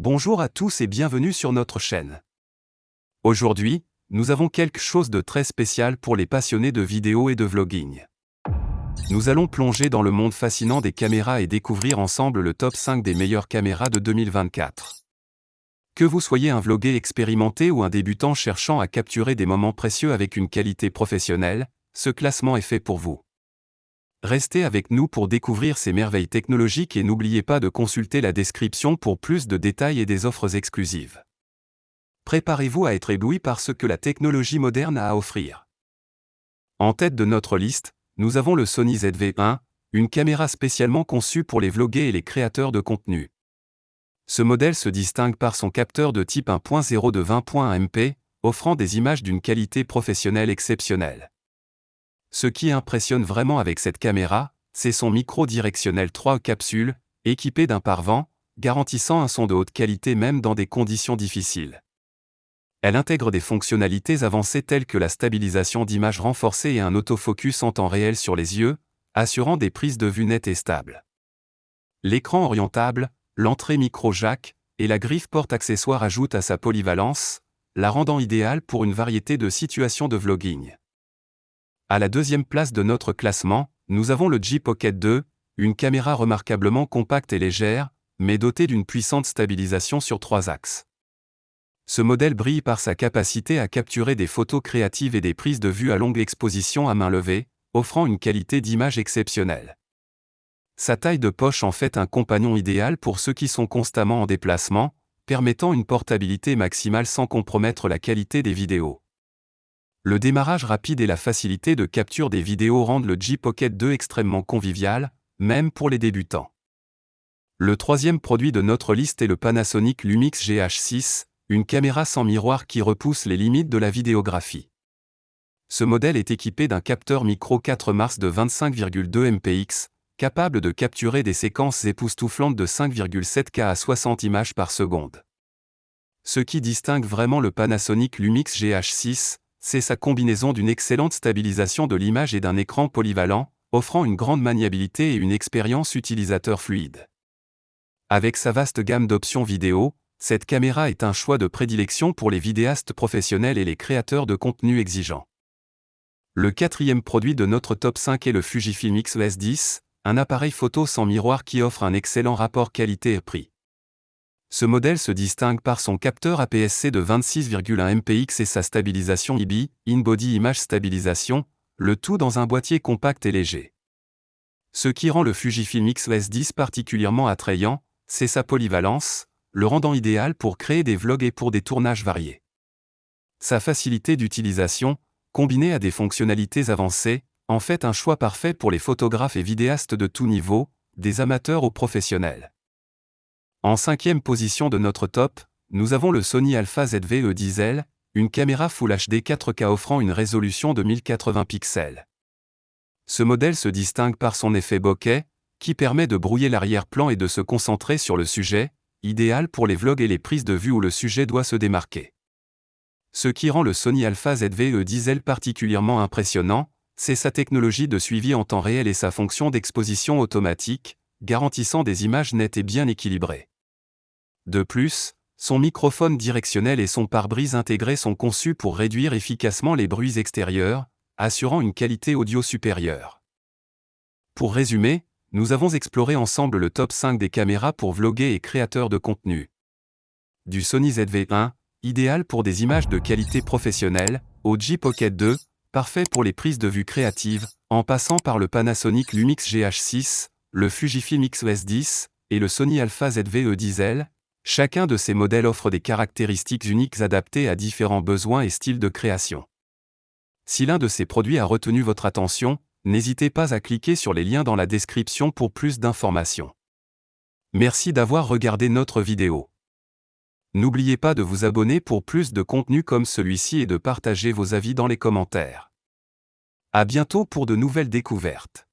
Bonjour à tous et bienvenue sur notre chaîne. Aujourd'hui, nous avons quelque chose de très spécial pour les passionnés de vidéo et de vlogging. Nous allons plonger dans le monde fascinant des caméras et découvrir ensemble le top 5 des meilleures caméras de 2024. Que vous soyez un vlogueur expérimenté ou un débutant cherchant à capturer des moments précieux avec une qualité professionnelle, ce classement est fait pour vous. Restez avec nous pour découvrir ces merveilles technologiques et n'oubliez pas de consulter la description pour plus de détails et des offres exclusives. Préparez-vous à être ébloui par ce que la technologie moderne a à offrir. En tête de notre liste, nous avons le Sony ZV-1, une caméra spécialement conçue pour les vlogueurs et les créateurs de contenu. Ce modèle se distingue par son capteur de type 1.0 de 20.1 MP, offrant des images d'une qualité professionnelle exceptionnelle. Ce qui impressionne vraiment avec cette caméra, c'est son micro directionnel 3 capsules, équipé d'un pare-vent, garantissant un son de haute qualité même dans des conditions difficiles. Elle intègre des fonctionnalités avancées telles que la stabilisation d'image renforcée et un autofocus en temps réel sur les yeux, assurant des prises de vue nettes et stables. L'écran orientable, l'entrée micro jack et la griffe porte-accessoires ajoutent à sa polyvalence, la rendant idéale pour une variété de situations de vlogging. À la deuxième place de notre classement, nous avons le G Pocket 2, une caméra remarquablement compacte et légère, mais dotée d'une puissante stabilisation sur 3 axes. Ce modèle brille par sa capacité à capturer des photos créatives et des prises de vue à longue exposition à main levée, offrant une qualité d'image exceptionnelle. Sa taille de poche en fait un compagnon idéal pour ceux qui sont constamment en déplacement, permettant une portabilité maximale sans compromettre la qualité des vidéos. Le démarrage rapide et la facilité de capture des vidéos rendent le G Pocket 2 extrêmement convivial, même pour les débutants. Le troisième produit de notre liste est le Panasonic Lumix GH6, une caméra sans miroir qui repousse les limites de la vidéographie. Ce modèle est équipé d'un capteur micro 4 Mars de 25,2 mpx, capable de capturer des séquences époustouflantes de 5,7K à 60 images par seconde. Ce qui distingue vraiment le Panasonic Lumix GH6, c'est sa combinaison d'une excellente stabilisation de l'image et d'un écran polyvalent, offrant une grande maniabilité et une expérience utilisateur fluide. Avec sa vaste gamme d'options vidéo, cette caméra est un choix de prédilection pour les vidéastes professionnels et les créateurs de contenu exigeants. Le quatrième produit de notre top 5 est le Fujifilm X-ES10, un appareil photo sans miroir qui offre un excellent rapport qualité-prix. Ce modèle se distingue par son capteur APS-C de 26,1 mpx et sa stabilisation IBI, In-Body Image Stabilization, le tout dans un boîtier compact et léger. Ce qui rend le Fujifilm X-ES10 particulièrement attrayant, c'est sa polyvalence, le rendant idéal pour créer des vlogs et pour des tournages variés. Sa facilité d'utilisation, combinée à des fonctionnalités avancées, en fait un choix parfait pour les photographes et vidéastes de tout niveau, des amateurs aux professionnels. En cinquième position de notre top, nous avons le Sony Alpha ZV-E 10L, une caméra Full HD 4K offrant une résolution de 1080 pixels. Ce modèle se distingue par son effet bokeh, qui permet de brouiller l'arrière-plan et de se concentrer sur le sujet, idéal pour les vlogs et les prises de vue où le sujet doit se démarquer. Ce qui rend le Sony Alpha ZV-E 10L particulièrement impressionnant, c'est sa technologie de suivi en temps réel et sa fonction d'exposition automatique, garantissant des images nettes et bien équilibrées. De plus, son microphone directionnel et son pare-brise intégré sont conçus pour réduire efficacement les bruits extérieurs, assurant une qualité audio supérieure. Pour résumer, nous avons exploré ensemble le top 5 des caméras pour vloguer et créateurs de contenu. Du Sony ZV-1, idéal pour des images de qualité professionnelle, au G Pocket 2, parfait pour les prises de vue créatives, en passant par le Panasonic Lumix GH6, le Fujifilm X-ES10 et le Sony Alpha ZV-E 10L, chacun de ces modèles offre des caractéristiques uniques adaptées à différents besoins et styles de création. Si l'un de ces produits a retenu votre attention, n'hésitez pas à cliquer sur les liens dans la description pour plus d'informations. Merci d'avoir regardé notre vidéo. N'oubliez pas de vous abonner pour plus de contenu comme celui-ci et de partager vos avis dans les commentaires. À bientôt pour de nouvelles découvertes.